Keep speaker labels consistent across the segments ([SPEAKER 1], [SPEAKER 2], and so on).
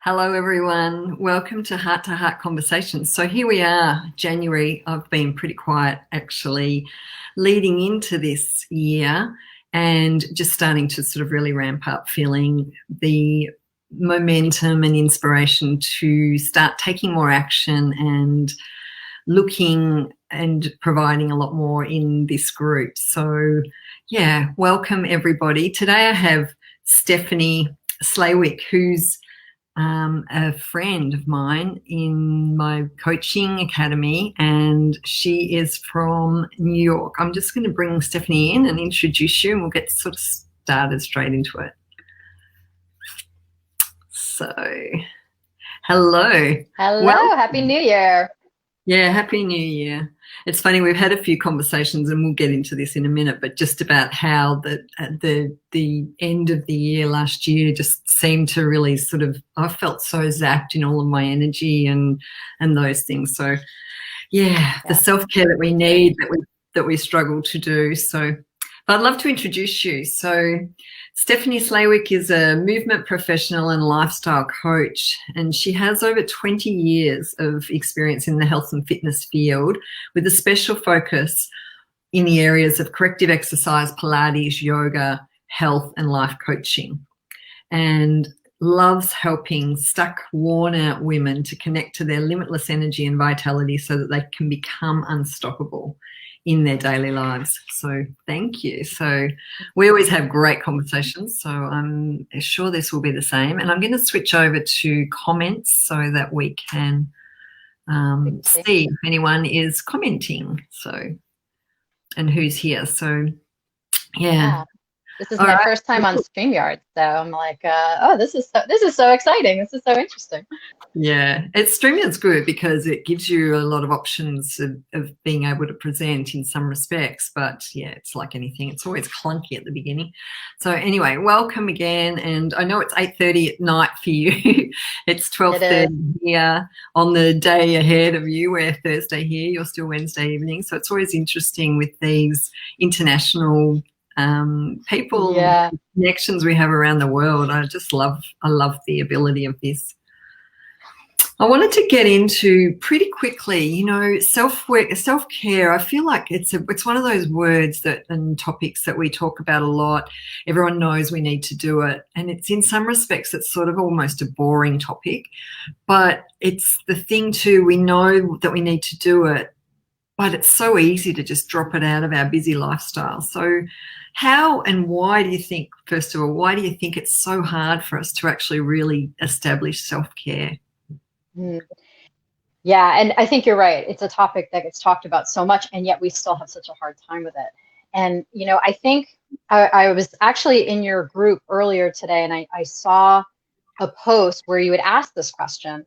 [SPEAKER 1] Hello, everyone. Welcome to Heart Conversations. So here we are, January. I've been pretty quiet actually leading into this year and just starting to sort of really ramp up, feeling the momentum and inspiration to start taking more action and looking and providing a lot more in this group. So yeah, welcome everybody. Today I have Stephanie Slawek, who's a friend of mine in my coaching academy, and she is from New York. I'm just going to bring Stephanie in and introduce you, and we'll get sort of started straight into it. So, hello.
[SPEAKER 2] Hello,
[SPEAKER 1] Welcome.
[SPEAKER 2] Happy New Year.
[SPEAKER 1] Yeah, Happy New Year. It's funny, we've had a few conversations, and we'll get into this in a minute, but just about how the end of the year last year just seemed to really sort of, I felt so zapped in all of my energy and those things. So yeah, the self-care that we need, that we struggle to do. So, but I'd love to introduce you. So Stephanie Slawek is a movement professional and lifestyle coach, and she has over 20 years of experience in the health and fitness field with a special focus in the areas of corrective exercise, Pilates, yoga, health and life coaching, and loves helping stuck, worn out women to connect to their limitless energy and vitality so that they can become unstoppable in their daily lives. So thank you. So we always have great conversations, so I'm sure this will be the same. And I'm going to switch over to comments so that we can see if anyone is commenting, so, and who's here. So yeah.
[SPEAKER 2] This is my first time on StreamYard, so I'm like, oh, this is so exciting. This is so interesting.
[SPEAKER 1] Yeah, StreamYard's good because it gives you a lot of options of being able to present in some respects, but yeah, it's like anything, it's always clunky at the beginning. So anyway, welcome again, and I know it's 8:30 at night for you. It's 12:30 here on the day ahead of you. We're Thursday here, you're still Wednesday evening, so it's always interesting with these international people, connections we have around the world. I love the ability of this. I wanted to get into pretty quickly, you know, self-care. I feel like it's one of those words and topics that we talk about a lot. Everyone knows we need to do it, and it's, in some respects, it's sort of almost a boring topic, but it's the thing too. We know that we need to do it, but it's so easy to just drop it out of our busy lifestyle. So how and why do you think, first of all, why do you think it's so hard for us to actually really establish self-care?
[SPEAKER 2] Yeah, and I think you're right. It's a topic that gets talked about so much, and yet we still have such a hard time with it. And, you know, I think I was actually in your group earlier today, and I saw a post where you had asked this question,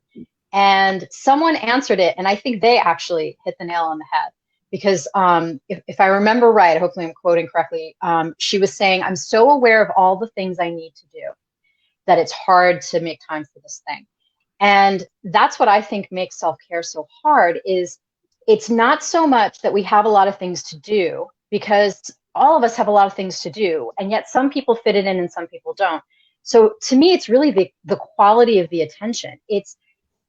[SPEAKER 2] and someone answered it, and I think they actually hit the nail on the head. Because if I remember right, hopefully I'm quoting correctly, she was saying, I'm so aware of all the things I need to do that it's hard to make time for this thing. And that's what I think makes self-care so hard, is it's not so much that we have a lot of things to do, because all of us have a lot of things to do, and yet some people fit it in and some people don't. So to me, it's really the quality of the attention. It's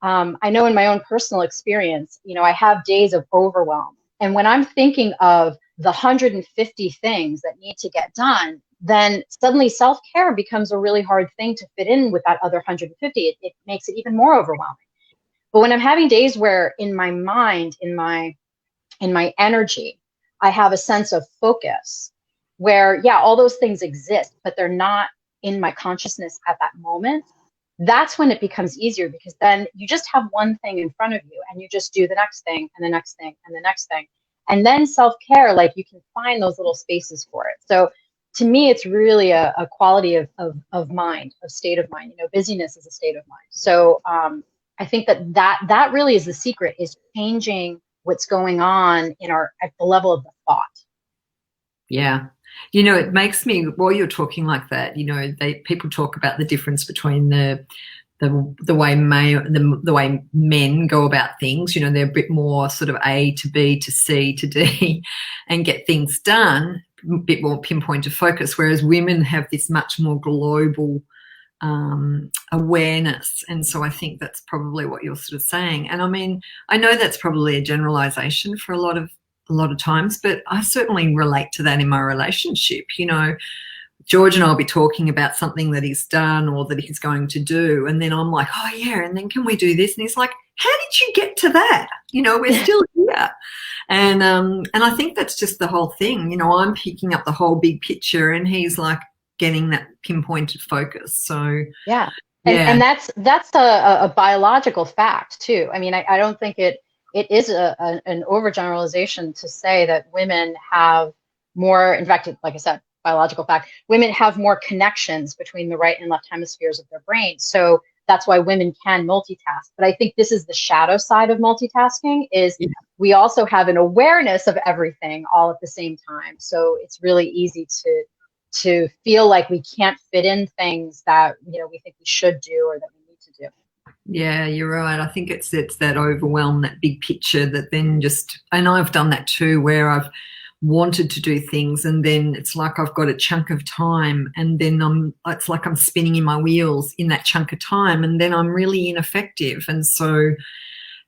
[SPEAKER 2] I know in my own personal experience, you know, I have days of overwhelm. And when I'm thinking of the 150 things that need to get done, then suddenly self-care becomes a really hard thing to fit in with that other 150. It makes it even more overwhelming. But when I'm having days where in my mind, in my energy, I have a sense of focus where, yeah, all those things exist, but they're not in my consciousness at that moment, that's when it becomes easier, because then you just have one thing in front of you and you just do the next thing and the next thing and the next thing. And then self-care, like, you can find those little spaces for it. So to me, it's really a quality of mind, of state of mind. You know, busyness is a state of mind. So I think that really is the secret, is changing what's going on at the level of the thought.
[SPEAKER 1] Yeah. You know, it makes me, while you're talking like that, you know, people talk about the difference between the way men go about things. You know, they're a bit more sort of A to B to C to D and get things done, a bit more pinpoint to focus, whereas women have this much more global awareness. And so I think that's probably what you're sort of saying. And I mean, I know that's probably a generalization for a lot of times, but I certainly relate to that in my relationship. You know, George and I'll be talking about something that he's done or that he's going to do, and then I'm like, oh yeah, and then can we do this? And he's like, how did you get to that? You know, we're still here. And I think that's just the whole thing. You know, I'm picking up the whole big picture, and he's like getting that pinpointed focus. So
[SPEAKER 2] yeah. And that's a biological fact too. I mean, I don't think it is an overgeneralization to say that women have more, in fact, like I said, biological fact, women have more connections between the right and left hemispheres of their brain. So that's why women can multitask. But I think this is the shadow side of multitasking is we also have an awareness of everything all at the same time. So it's really easy to feel like we can't fit in things that, you know, we think we should do or that we need to do.
[SPEAKER 1] Yeah, you're right. I think it's that overwhelm, that big picture that then just, and I've done that too, where I've wanted to do things and then it's like I've got a chunk of time and then it's like I'm spinning in my wheels in that chunk of time and then I'm really ineffective. And so,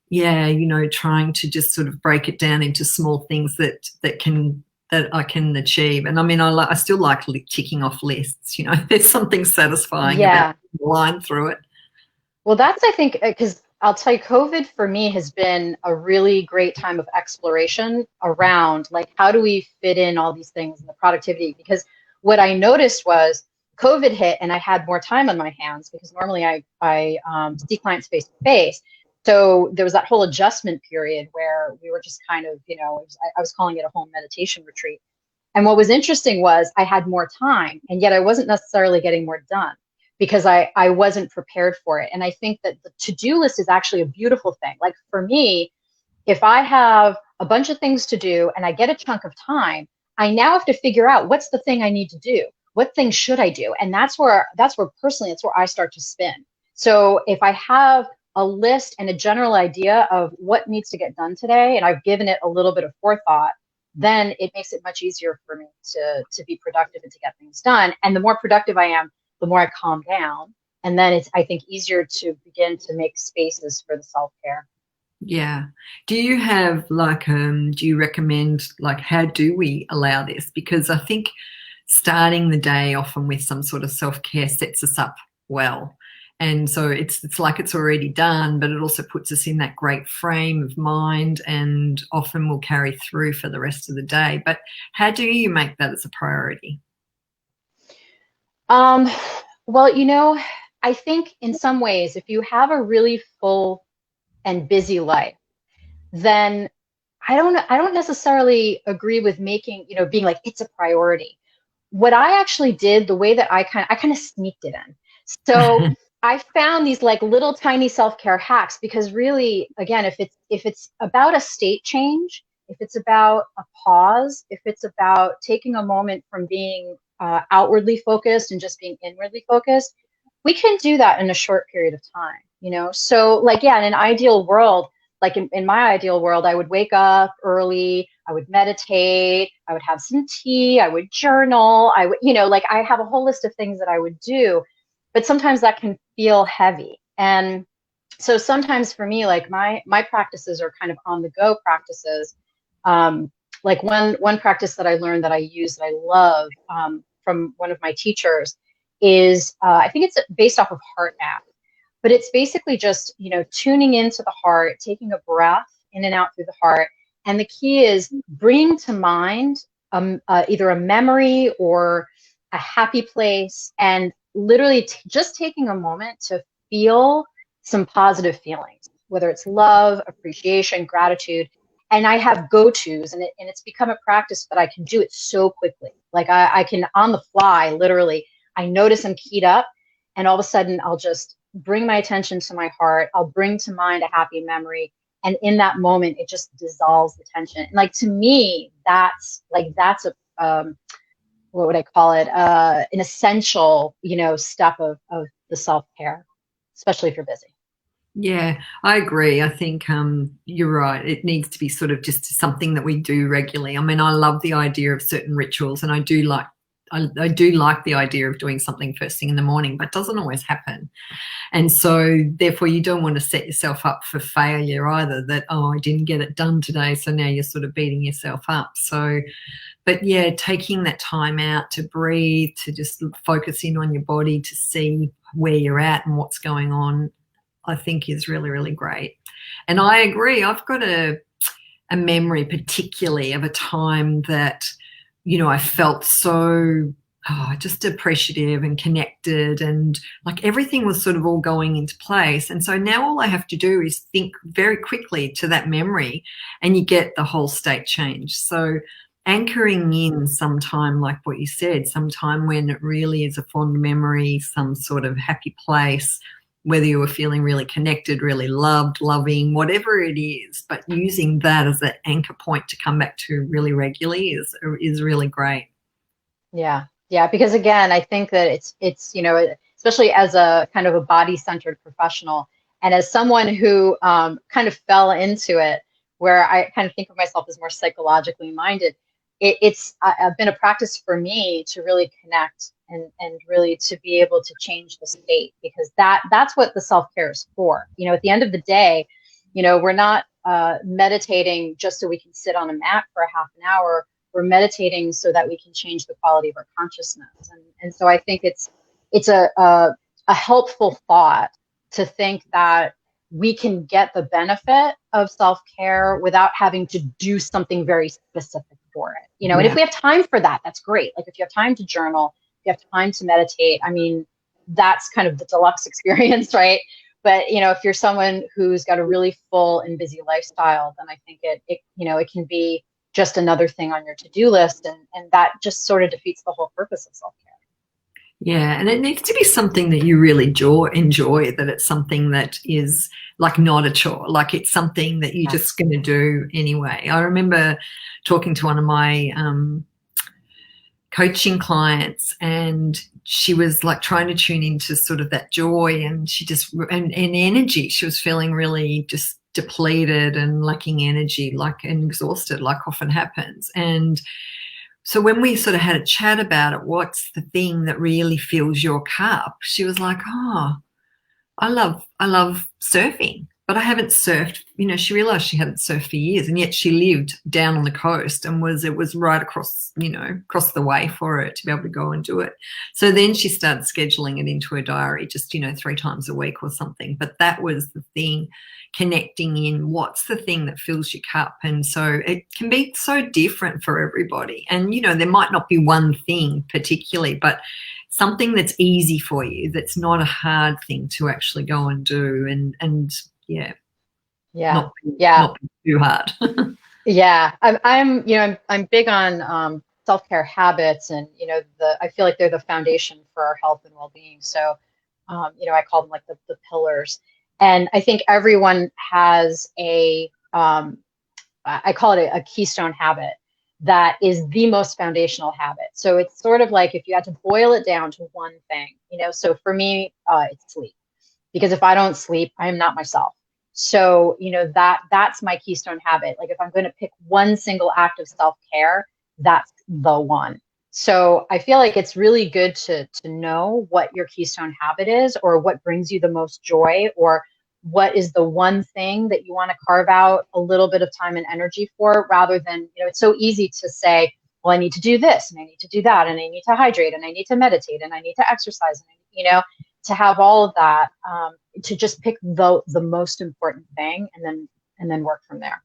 [SPEAKER 1] yeah, you know, trying to just sort of break it down into small things that I can achieve. And I mean, I still like ticking off lists, you know, there's something satisfying about the line through it.
[SPEAKER 2] Well, that's, I think, because I'll tell you, COVID for me has been a really great time of exploration around like, how do we fit in all these things in the productivity? Because what I noticed was COVID hit and I had more time on my hands because normally I see clients face to face. So there was that whole adjustment period where we were just kind of, you know, I was calling it a home meditation retreat. And what was interesting was I had more time and yet I wasn't necessarily getting more done, because I wasn't prepared for it. And I think that the to-do list is actually a beautiful thing. Like for me, if I have a bunch of things to do and I get a chunk of time, I now have to figure out what's the thing I need to do. What thing should I do? And that's where personally, it's where I start to spin. So if I have a list and a general idea of what needs to get done today, and I've given it a little bit of forethought, then it makes it much easier for me to be productive and to get things done. And the more productive I am, the more I calm down. And then it's, I think, easier to begin to make spaces for the self-care.
[SPEAKER 1] Yeah. Do you have like, do you recommend, like, how do we allow this? Because I think starting the day often with some sort of self-care sets us up well. And so it's like it's already done, but it also puts us in that great frame of mind and often will carry through for the rest of the day. But how do you make that as a priority?
[SPEAKER 2] Well, you know, I think in some ways, if you have a really full and busy life, then I don't necessarily agree with making, you know, being like, it's a priority. What I actually did, the way that I kind of sneaked it in. So I found these like little tiny self-care hacks, because really, again, if it's about a state change, if it's about a pause, if it's about taking a moment from being outwardly focused and just being inwardly focused, we can do that in a short period of time, you know? So like, yeah, in an ideal world, like in my ideal world, I would wake up early, I would meditate, I would have some tea, I would journal, I would, you know, like I have a whole list of things that I would do, but sometimes that can feel heavy. And so sometimes for me, like my practices are kind of on the go practices. Like one practice that I learned that I use that I love from one of my teachers is I think it's based off of heart math, but it's basically just, you know, tuning into the heart, taking a breath in and out through the heart. And the key is bringing to mind either a memory or a happy place, and literally just taking a moment to feel some positive feelings, whether it's love, appreciation, gratitude. And I have go-tos, and it's become a practice that I can do it so quickly. Like I can on the fly, literally, I notice I'm keyed up, and all of a sudden I'll just bring my attention to my heart. I'll bring to mind a happy memory. And in that moment, it just dissolves the tension. And like, to me, that's a, what would I call it? An essential, you know, step of the self-care, especially if you're busy.
[SPEAKER 1] Yeah, I agree. I think you're right. It needs to be sort of just something that we do regularly. I mean, I love the idea of certain rituals, and I do like I do like the idea of doing something first thing in the morning, but it doesn't always happen. And so therefore you don't want to set yourself up for failure either, that, oh, I didn't get it done today, so now you're sort of beating yourself up. So, but yeah, taking that time out to breathe, to just focus in on your body, to see where you're at and what's going on, I think is really, really great. And I agree. I've got a memory particularly of a time that, you know, I felt so just appreciative and connected, and like everything was sort of all going into place. And so now all I have to do is think very quickly to that memory and you get the whole state change. So anchoring in sometime, like what you said, sometime when it really is a fond memory, some sort of happy place, whether you were feeling really connected, really loved, loving, whatever it is, but using that as that anchor point to come back to really regularly is really great.
[SPEAKER 2] Yeah. Yeah. Because again, I think that it's, you know, especially as a kind of a body-centered professional and as someone who kind of fell into it, where I kind of think of myself as more psychologically minded, it's been a practice for me to really connect and really to be able to change the state, because that's what the self-care is for. You know, at the end of the day, you know, we're not meditating just so we can sit on a mat for a half an hour. We're meditating so that we can change the quality of our consciousness. And so I think it's a helpful thought to think that we can get the benefit of self-care without having to do something very specific for it. You know, and if we have time for that, that's great. Like if you have time to journal, if you have time to meditate, I mean, that's kind of the deluxe experience, right? But, you know, if you're someone who's got a really full and busy lifestyle, then I think it you know, it can be just another thing on your to-do list. And that just sort of defeats the whole purpose of self-care.
[SPEAKER 1] Yeah, and it needs to be something that you really enjoy, that it's something that is like not a chore, like it's something that you're just going to do anyway. I remember talking to one of my coaching clients, and she was like trying to tune into sort of that joy, and she just, and energy, she was feeling really just depleted and lacking energy, like, and exhausted, like often happens. And so when we sort of had a chat about it, what's the thing that really fills your cup? She was like, oh, I love surfing, but I haven't surfed. You know, she realized she hadn't surfed for years, and yet she lived down on the coast and it was right across, you know, across the way for her to be able to go and do it. So then she started scheduling it into her diary, just, you know, 3 times a week or something. But that was the thing, connecting in what's the thing that fills your cup. And so it can be so different for everybody. And, you know, there might not be one thing particularly, but something that's easy for you, that's not a hard thing to actually go and do. And not be too hard.
[SPEAKER 2] Yeah, I'm big on self-care habits, and you know, I feel like they're the foundation for our health and well-being. So you know, I call them like the pillars. And I think everyone has I call it a keystone habit that is the most foundational habit. So it's sort of like if you had to boil it down to one thing, you know, so for me, it's sleep. Because if I don't sleep, I am not myself. So, you know, that's my keystone habit. Like if I'm going to pick one single act of self-care, that's the one. So I feel like it's really good to know what your keystone habit is, or what brings you the most joy, or what is the one thing that you want to carve out a little bit of time and energy for, rather than, you know, it's so easy to say, well, I need to do this and I need to do that, and I need to hydrate and I need to meditate and I need to exercise, and you know, to have all of that, to just pick the most important thing and then work from there.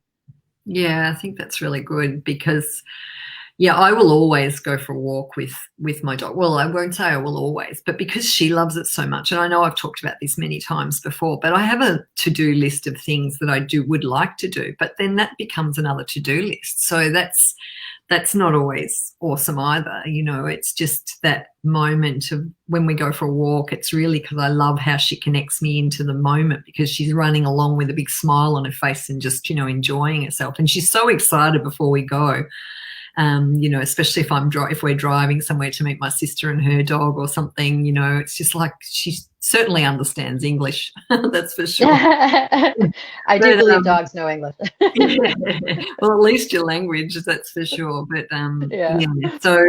[SPEAKER 1] Yeah, I think that's really good, because yeah, I will always go for a walk with my dog. Well, I won't say I will always, but because she loves it so much, and I know I've talked about this many times before, but I have a to-do list of things that I would like to do, but then that becomes another to-do list. So that's not always awesome either. You know, it's just that moment of when we go for a walk, it's really because I love how she connects me into the moment, because she's running along with a big smile on her face and just, you know, enjoying herself. And she's so excited before we go. You know, especially if we're driving somewhere to meet my sister and her dog or something, you know, it's just like she's certainly understands English. That's for sure.
[SPEAKER 2] I do
[SPEAKER 1] But
[SPEAKER 2] believe dogs know English.
[SPEAKER 1] yeah. Well, at least your language, that's for sure. But
[SPEAKER 2] Yeah.
[SPEAKER 1] yeah, so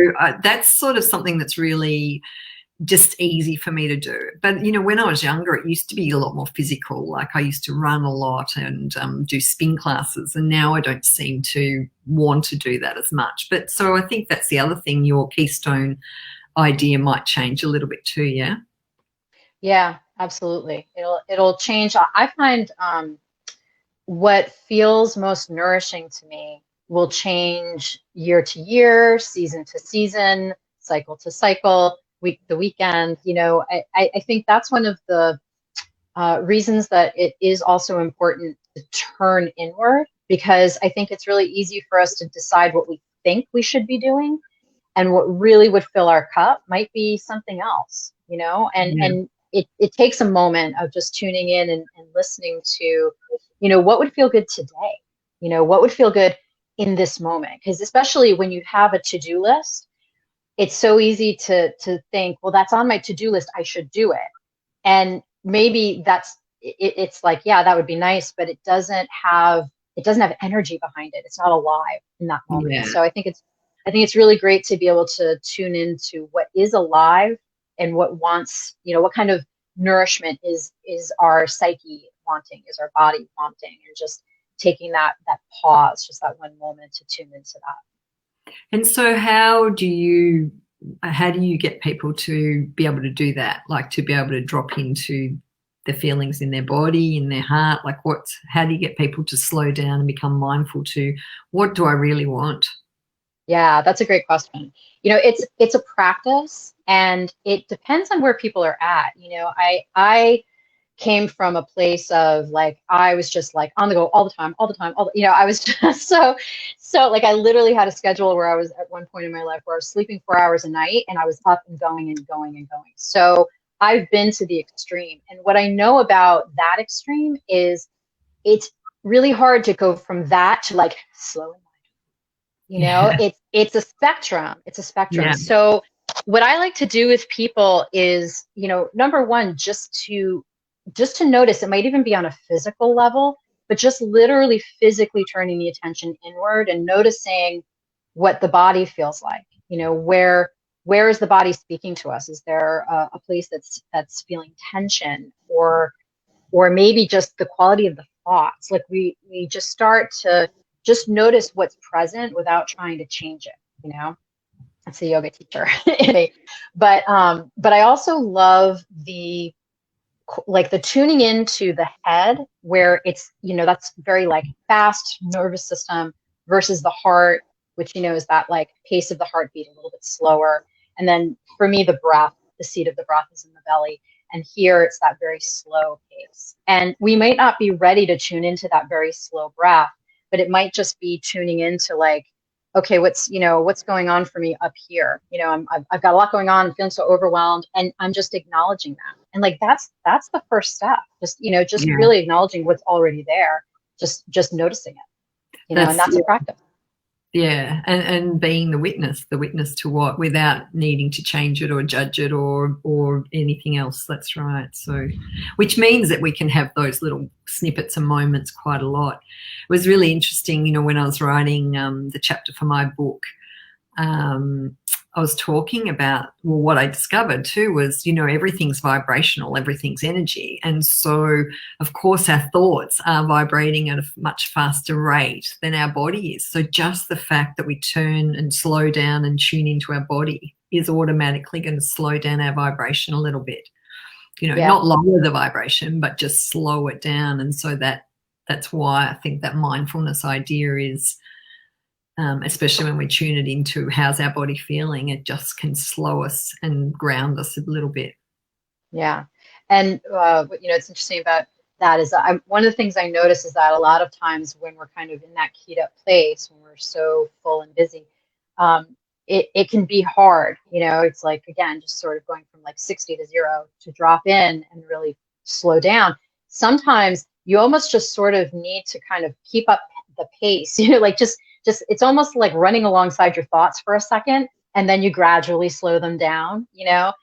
[SPEAKER 1] that's sort of something that's really just easy for me to do. But, you know, when I was younger, it used to be a lot more physical. Like I used to run a lot and do spin classes, and now I don't seem to want to do that as much. But so I think that's the other thing, your keystone idea might change a little bit too, yeah?
[SPEAKER 2] Yeah, absolutely. It'll change. I find what feels most nourishing to me will change year to year, season to season, cycle to cycle, week to weekend. You know, I think that's one of the reasons that it is also important to turn inward, because I think it's really easy for us to decide what we think we should be doing, and what really would fill our cup might be something else, you know,
[SPEAKER 1] Yeah.
[SPEAKER 2] and it takes a moment of just tuning in and listening to, you know, what would feel good today, you know, what would feel good in this moment. Because especially when you have a to-do list, it's so easy to think, well, that's on my to-do list, I should do it. And maybe it's like, yeah, that would be nice, but it doesn't have energy behind it. It's not alive in that moment.
[SPEAKER 1] Yeah.
[SPEAKER 2] So I think it's really great to be able to tune into what is alive and what wants, you know, what kind of nourishment is our psyche wanting, is our body wanting, and just taking that pause, just that one moment to tune into that.
[SPEAKER 1] And so how do you get people to be able to do that? Like to be able to drop into the feelings in their body, in their heart? Like how do you get people to slow down and become mindful to what do I really want?
[SPEAKER 2] Yeah, that's a great question. You know, it's a practice, and it depends on where people are at. You know, I came from a place of like, I was just like on the go all the time, all the time, you know, I was just so like, I literally had a schedule where I was at one point in my life where I was sleeping 4 hours a night and I was up and going and going and going. So I've been to the extreme. And what I know about that extreme is it's really hard to go from that to like slow, you know,
[SPEAKER 1] Yeah.
[SPEAKER 2] it's a spectrum. It's a spectrum.
[SPEAKER 1] Yeah.
[SPEAKER 2] So what I like to do with people is, you know, number one, just to notice. It might even be on a physical level, but just literally physically turning the attention inward and noticing what the body feels like. You know, where is the body speaking to us? Is there a place that's feeling tension, or maybe just the quality of the thoughts? Like we just start to just notice what's present without trying to change it, you know. That's a yoga teacher. But I also love the tuning into the head, where it's, you know, that's very like fast nervous system, versus the heart, which, you know, is that like pace of the heartbeat a little bit slower. And then for me, the seat of the breath is in the belly. And here it's that very slow pace. And we might not be ready to tune into that very slow breath, but it might just be tuning into like, okay, what's going on for me up here? You know, I've got a lot going on. I'm feeling so overwhelmed, and I'm just acknowledging that. And like that's the first step. Just, you know, just
[SPEAKER 1] Yeah.
[SPEAKER 2] really acknowledging what's already there. Just noticing it. You know, and
[SPEAKER 1] That's
[SPEAKER 2] that's a practice.
[SPEAKER 1] Yeah, and being the witness to what, without needing to change it or judge it or anything else. That's right. So, which means that we can have those little snippets and moments quite a lot. It was really interesting, you know, when I was writing the chapter for my book. I was talking about, well, what I discovered too was, you know, everything's vibrational, everything's energy. And so, of course, our thoughts are vibrating at a much faster rate than our body is. So just the fact that we turn and slow down and tune into our body is automatically going to slow down our vibration a little bit. You know,
[SPEAKER 2] Yeah.
[SPEAKER 1] not lower the vibration, but just slow it down. And so that's why I think that mindfulness idea is, especially when we tune it into how's our body feeling, it just can slow us and ground us a little bit.
[SPEAKER 2] Yeah. And, you know, it's interesting about that is one of the things I notice is that a lot of times when we're kind of in that keyed up place, when we're so full and busy, it can be hard. You know, it's like, again, just sort of going from like 60 to 0 to drop in and really slow down. Sometimes you almost just sort of need to kind of keep up the pace, you know, like just it's almost like running alongside your thoughts for a second and then you gradually slow them down. There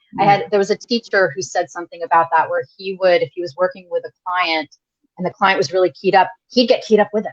[SPEAKER 2] was a teacher who said something about that, where he would, if he was working with a client and the client was really keyed up, he'd get keyed up with it.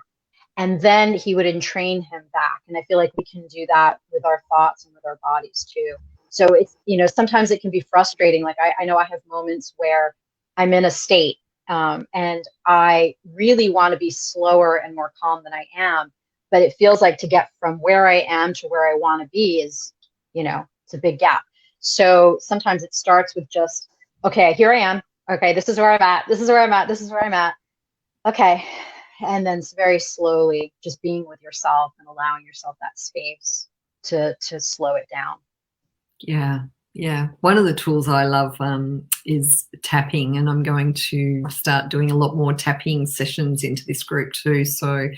[SPEAKER 2] And then he would entrain him back. And I feel like we can do that with our thoughts and with our bodies too. So it's, sometimes it can be frustrating. Like I know I have moments where I'm in a state and I really want to be slower and more calm than I am. But it feels like to get from where I am to where I want to be is, it's a big gap. So sometimes it starts with just, okay, here I am. Okay, this is where I'm at. This is where I'm at. This is where I'm at. Okay. And then very slowly just being with yourself and allowing yourself that space to slow it down.
[SPEAKER 1] Yeah. Yeah. One of the tools I love is tapping, and I'm going to start doing a lot more tapping sessions into this group too. So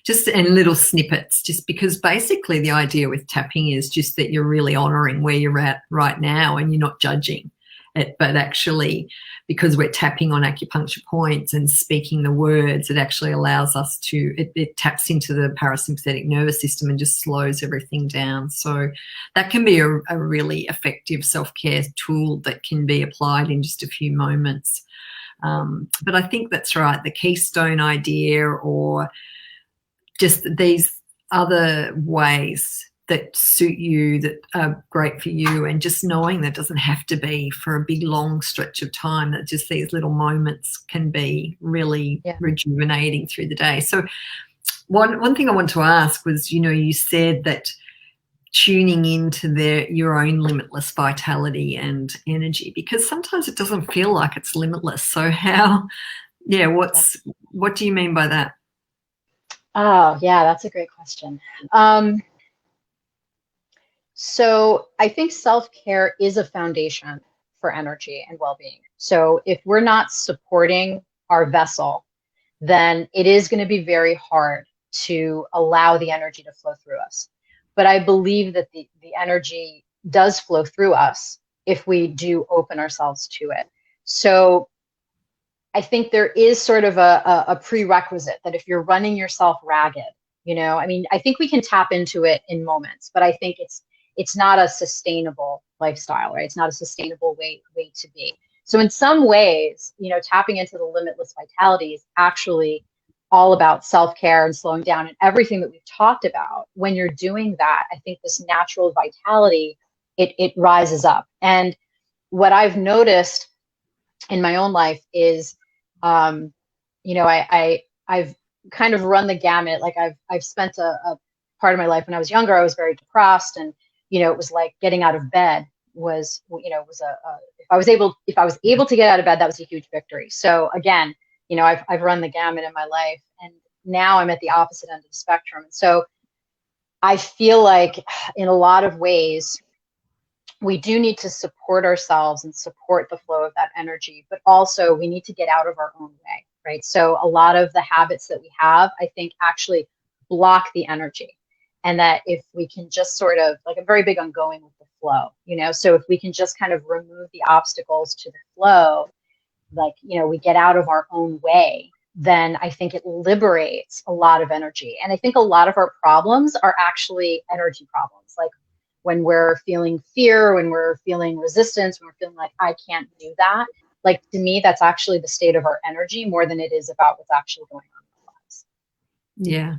[SPEAKER 1] just in little snippets, just because basically the idea with tapping is just that you're really honoring where you're at right now and you're not judging it, but actually because we're tapping on acupuncture points and speaking the words, it actually allows us to, it taps into the parasympathetic nervous system and just slows everything down. So that can be a really effective self-care tool that can be applied in just a few moments. But I think that's right. The keystone idea, or just these other ways that suit you, that are great for you, and just knowing that doesn't have to be for a big long stretch of time, that just these little moments can be really rejuvenating through the day. So one thing I want to ask was, you said that tuning into your own limitless vitality and energy, because sometimes it doesn't feel like it's limitless. So what do you mean by that?
[SPEAKER 2] Oh, yeah, that's a great question. So I think self-care is a foundation for energy and well-being. So if we're not supporting our vessel, then it is going to be very hard to allow the energy to flow through us. But I believe that the energy does flow through us if we do open ourselves to it. So I think there is sort of a prerequisite that if you're running yourself ragged, I think we can tap into it in moments, but I think it's not a sustainable lifestyle, right? It's not a sustainable way to be. So in some ways, tapping into the limitless vitality is actually all about self-care and slowing down and everything that we've talked about. When you're doing that, I think this natural vitality, it rises up. And what I've noticed in my own life is, I've kind of run the gamut. Like I've spent a part of my life when I was younger, I was very depressed, and it was like getting out of bed was if I was able to get out of bed, that was a huge victory. So again, I've run the gamut in my life, and now I'm at the opposite end of the spectrum. And so I feel like in a lot of ways, we do need to support ourselves and support the flow of that energy, but also we need to get out of our own way, right? So a lot of the habits that we have, I think, actually block the energy. And that if we can just sort of, like, I'm very big on going with the flow, so if we can just kind of remove the obstacles to the flow, like, we get out of our own way, then I think it liberates a lot of energy. And I think a lot of our problems are actually energy problems. Like when we're feeling fear, when we're feeling resistance, when we're feeling like I can't do that, like, to me, that's actually the state of our energy more than it is about what's actually going on in our lives.
[SPEAKER 1] Yeah.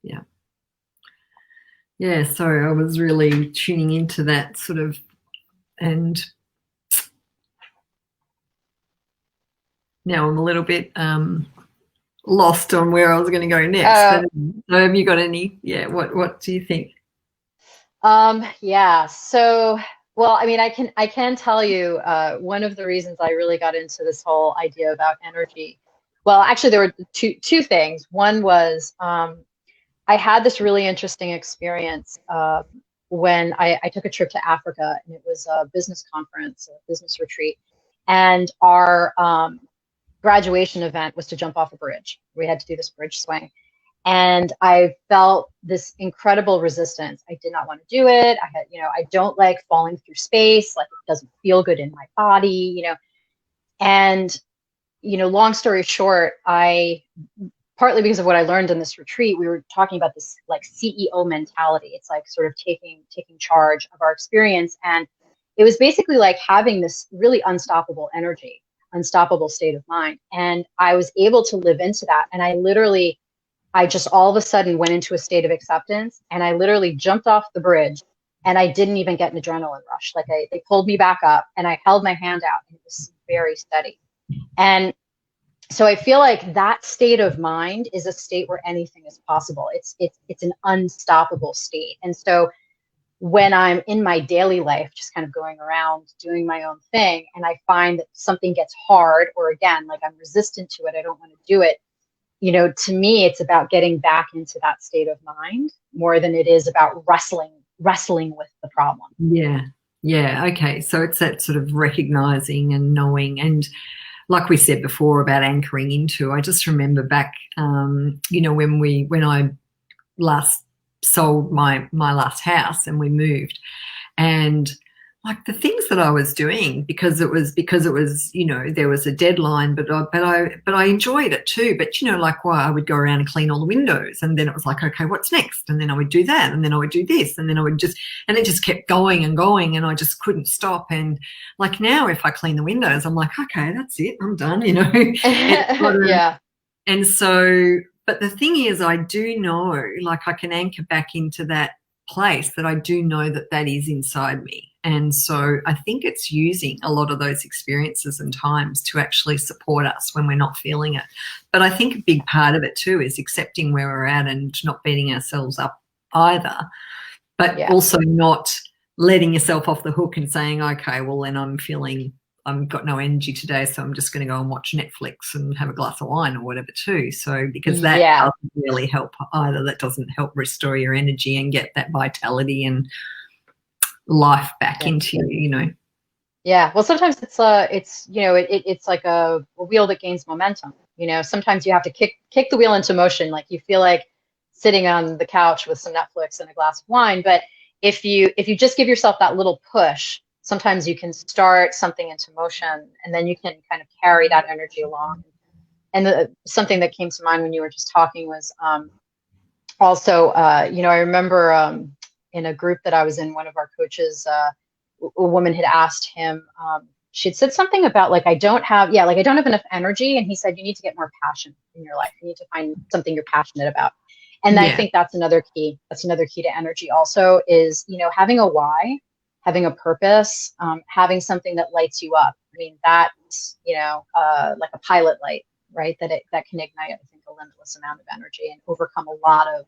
[SPEAKER 1] Yeah. Yeah, so I was really tuning into that sort of, and now I'm a little bit lost on where I was going to go next. So have you got any? Yeah, what do you think?
[SPEAKER 2] Yeah. So, well, I can tell you one of the reasons I really got into this whole idea about energy. Well, actually, there were two things. One was I had this really interesting experience when I took a trip to Africa, and it was a business conference, a business retreat, and our graduation event was to jump off a bridge. We had to do this bridge swing. And I felt this incredible resistance. I did not want to do it. I don't like falling through space. Like, it doesn't feel good in my body, and, long story short, partly because of what I learned in this retreat, we were talking about this like CEO mentality. It's like sort of taking charge of our experience. And it was basically like having this really unstoppable energy, unstoppable state of mind. And I was able to live into that. And I just all of a sudden went into a state of acceptance, and I literally jumped off the bridge, and I didn't even get an adrenaline rush. Like they pulled me back up, and I held my hand out, and it was very steady. And so I feel like that state of mind is a state where anything is possible. It's an unstoppable state. And so when I'm in my daily life, just kind of going around doing my own thing, and I find that something gets hard, or again, like I'm resistant to it, I don't want to do it, you know, to me, it's about getting back into that state of mind more than it is about wrestling with the problem.
[SPEAKER 1] Yeah. Yeah. Okay. So it's that sort of recognizing and knowing, and like we said before about anchoring into, I just remember back, you know, when I last sold my last house and we moved, and like the things that I was doing, because it was, you know, there was a deadline, but I enjoyed it too. But, you know, like, why I would go around and clean all the windows, and then it was like, okay, what's next? And then I would do that, and then I would do this, and then I would just, and it just kept going and going, and I just couldn't stop. And like now, if I clean the windows, I'm like, okay, that's it, I'm done, you know.
[SPEAKER 2] Yeah.
[SPEAKER 1] And so, but the thing is, I do know, like, I can anchor back into that place, that I do know that that is inside me. And so I think it's using a lot of those experiences and times to actually support us when we're not feeling it. But I think a big part of it too is accepting where we're at and not beating ourselves up either, but also not letting yourself off the hook and saying, okay, well, then I've got no energy today, so I'm just going to go and watch Netflix and have a glass of wine or whatever too. So because that doesn't really help either. That doesn't help restore your energy and get that vitality and life back into you, you know.
[SPEAKER 2] Yeah. Well, sometimes it's you know, it's like a wheel that gains momentum. You know, sometimes you have to kick the wheel into motion. Like you feel like sitting on the couch with some Netflix and a glass of wine. But if you just give yourself that little push, sometimes you can start something into motion, and then you can kind of carry that energy along. And something that came to mind when you were just talking was also, you know, I remember in a group that I was in, one of our coaches, a woman had asked him, she had said something about like, I don't have enough energy. And he said, you need to get more passion in your life. You need to find something you're passionate about. And I think that's another key. That's another key to energy also, is, you know, having a why, having a purpose, having something that lights you up. I mean, that's, you know, like a pilot light, right? That can ignite, I think, a limitless amount of energy and overcome a lot of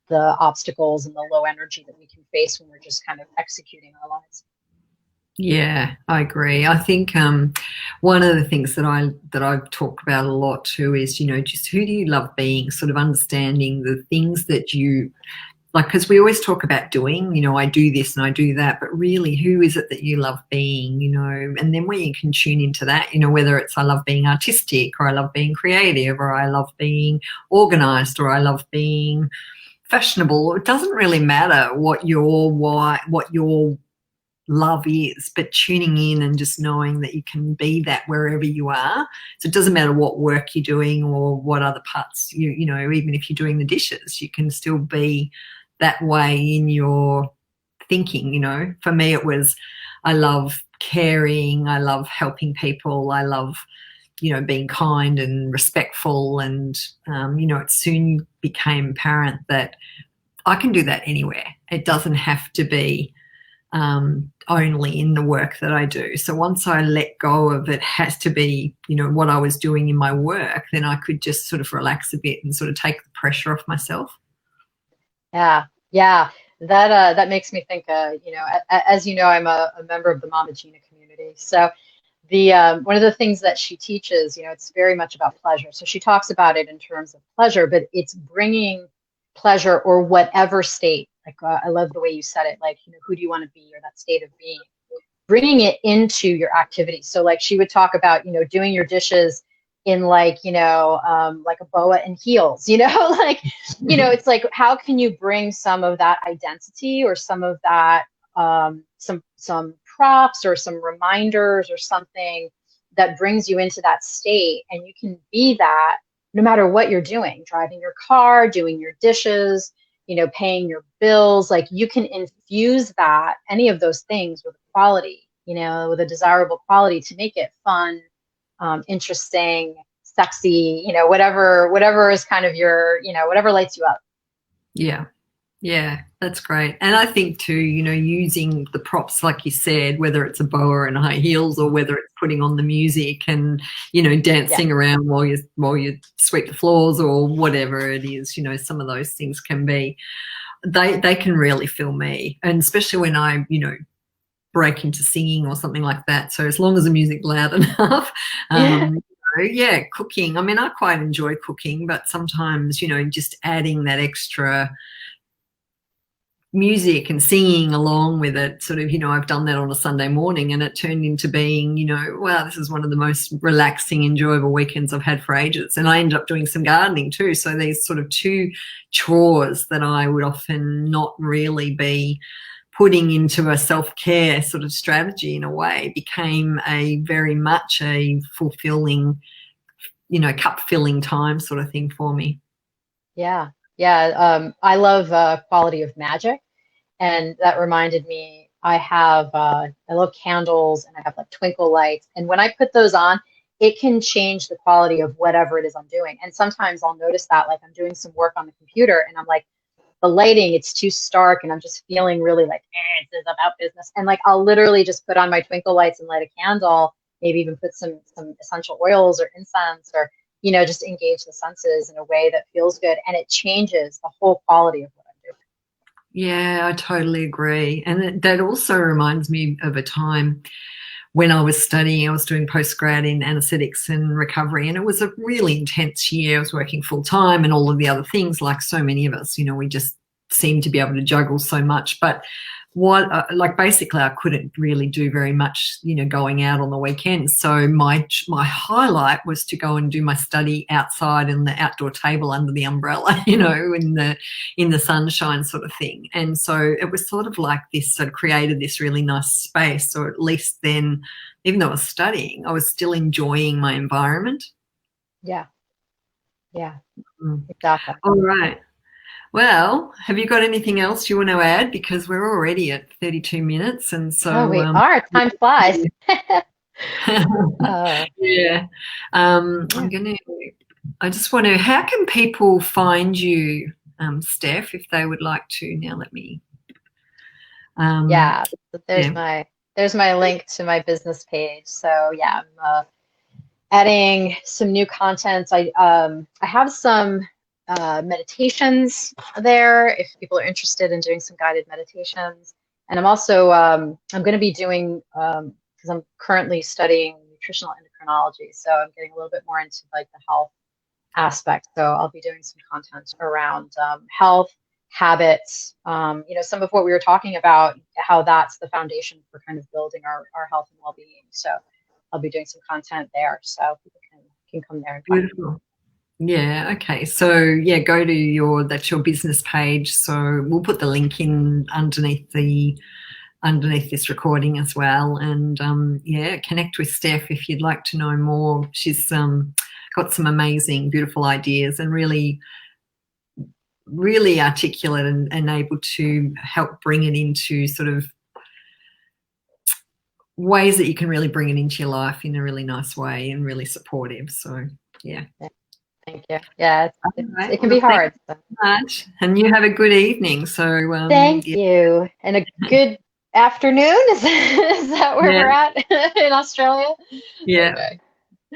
[SPEAKER 2] the obstacles and the low energy that we can face when we're just kind of executing our lives.
[SPEAKER 1] Yeah, I agree. I think one of the things that I talk about a lot too is, you know, just who do you love being, sort of understanding the things that you like, because we always talk about doing, you know, I do this and I do that, but really who is it that you love being, you know, and then where you can tune into that, you know, whether it's I love being artistic, or I love being creative, or I love being organized, or I love being fashionable. It doesn't really matter what your love is, but tuning in and just knowing that you can be that wherever you are. So it doesn't matter what work you're doing or what other parts you know, even if you're doing the dishes, you can still be that way in your thinking. You know, for me it was, I love caring, I love helping people, I love, you know, being kind and respectful, and you know, it soon became apparent that I can do that anywhere. It doesn't have to be only in the work that I do. So once I let go of it has to be, you know, what I was doing in my work, then I could just sort of relax a bit and sort of take the pressure off myself.
[SPEAKER 2] Yeah. That makes me think, you know, as you know, I'm a member of the Mama Gina community. So the one of the things that she teaches, you know, it's very much about pleasure. So she talks about it in terms of pleasure, but it's bringing pleasure, or whatever state. Like I love the way you said it. Like, you know, who do you want to be, or that state of being, bringing it into your activity. So like she would talk about, you know, doing your dishes in like, you know, like a boa and heels, you know, like, you know, it's like, how can you bring some of that identity, or some of that, some props, or some reminders, or something that brings you into that state, and you can be that no matter what you're doing, driving your car, doing your dishes, paying your bills, like you can infuse that, any of those things with quality, with a desirable quality to make it fun, interesting, sexy, whatever is kind of your, whatever lights you up.
[SPEAKER 1] Yeah. Yeah, that's great. And I think too, using the props, like you said, whether it's a boa and high heels or whether it's putting on the music and, dancing around while you sweep the floors or whatever it is, some of those things can be, they can really fill me. And especially when I, break into singing or something like that. So as long as the music's loud enough, yeah, cooking. I mean, I quite enjoy cooking, but sometimes, just adding that extra music and singing along with it, sort of, I've done that on a Sunday morning and it turned into being, wow, this is one of the most relaxing, enjoyable weekends I've had for ages. And I ended up doing some gardening too. So these sort of two chores that I would often not really be putting into a self-care sort of strategy in a way became a very much a fulfilling, cup filling time sort of thing for me.
[SPEAKER 2] Yeah. Yeah. I love quality of magic. And that reminded me, I love candles and I have like twinkle lights. And when I put those on, it can change the quality of whatever it is I'm doing. And sometimes I'll notice that, like I'm doing some work on the computer and I'm like, the lighting, it's too stark and I'm just feeling really like, this is about business. And like, I'll literally just put on my twinkle lights and light a candle, maybe even put some essential oils or incense or, just engage the senses in a way that feels good. And it changes the whole quality of what I'm doing.
[SPEAKER 1] Yeah, I totally agree. And that also reminds me of a time when I was studying. I was doing postgrad in anesthetics and recovery, and it was a really intense year. I was working full time and all of the other things, like so many of us, we just seem to be able to juggle so much. But basically I couldn't really do very much, going out on the weekends. So my highlight was to go and do my study outside in the outdoor table under the umbrella, in the sunshine sort of thing. And so it was sort of like this, sort of created this really nice space, or at least then, even though I was studying, I was still enjoying my environment.
[SPEAKER 2] Yeah. Yeah, exactly.
[SPEAKER 1] All right. Well, have you got anything else you want to add? Because we're already at 32 minutes. And so
[SPEAKER 2] We are. Time flies.
[SPEAKER 1] Yeah. I just want to, how can people find you, Steph, if they would like to? Now let me.
[SPEAKER 2] Yeah, there's my link to my business page. So yeah, I'm adding some new content. I have some meditations there if people are interested in doing some guided meditations. And I'm also I'm going to be doing, because I'm currently studying nutritional endocrinology, so I'm getting a little bit more into like the health aspect. So I'll be doing some content around health habits, some of what we were talking about, how that's the foundation for kind of building our health and well-being. So I'll be doing some content there, so people can come there and find it.
[SPEAKER 1] Beautiful. Yeah, okay. So yeah, go to that's your business page. So we'll put the link in underneath this recording as well. And yeah, connect with Steph if you'd like to know more. She's got some amazing, beautiful ideas and really, really articulate and able to help bring it into sort of ways that you can really bring it into your life in a really nice way and really supportive. So yeah.
[SPEAKER 2] Thank you. Yeah,
[SPEAKER 1] Right.
[SPEAKER 2] it can be hard.
[SPEAKER 1] Thank you so much. And you have a good evening. So
[SPEAKER 2] thank you. And a good afternoon. Is that where we're at in Australia?
[SPEAKER 1] Yeah. Okay.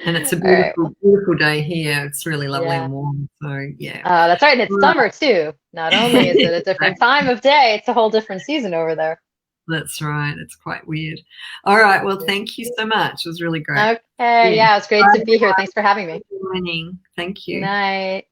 [SPEAKER 1] And it's a beautiful, beautiful day here. It's really lovely and warm. So yeah.
[SPEAKER 2] That's right. And it's summer too. Not only is it a different time of day, it's a whole different season over there.
[SPEAKER 1] That's right. It's quite weird. All right. Well, thank you so much. It was really great.
[SPEAKER 2] Okay. Yeah, it was great to be here. Thanks for having me.
[SPEAKER 1] Good morning. Thank you.
[SPEAKER 2] Good night.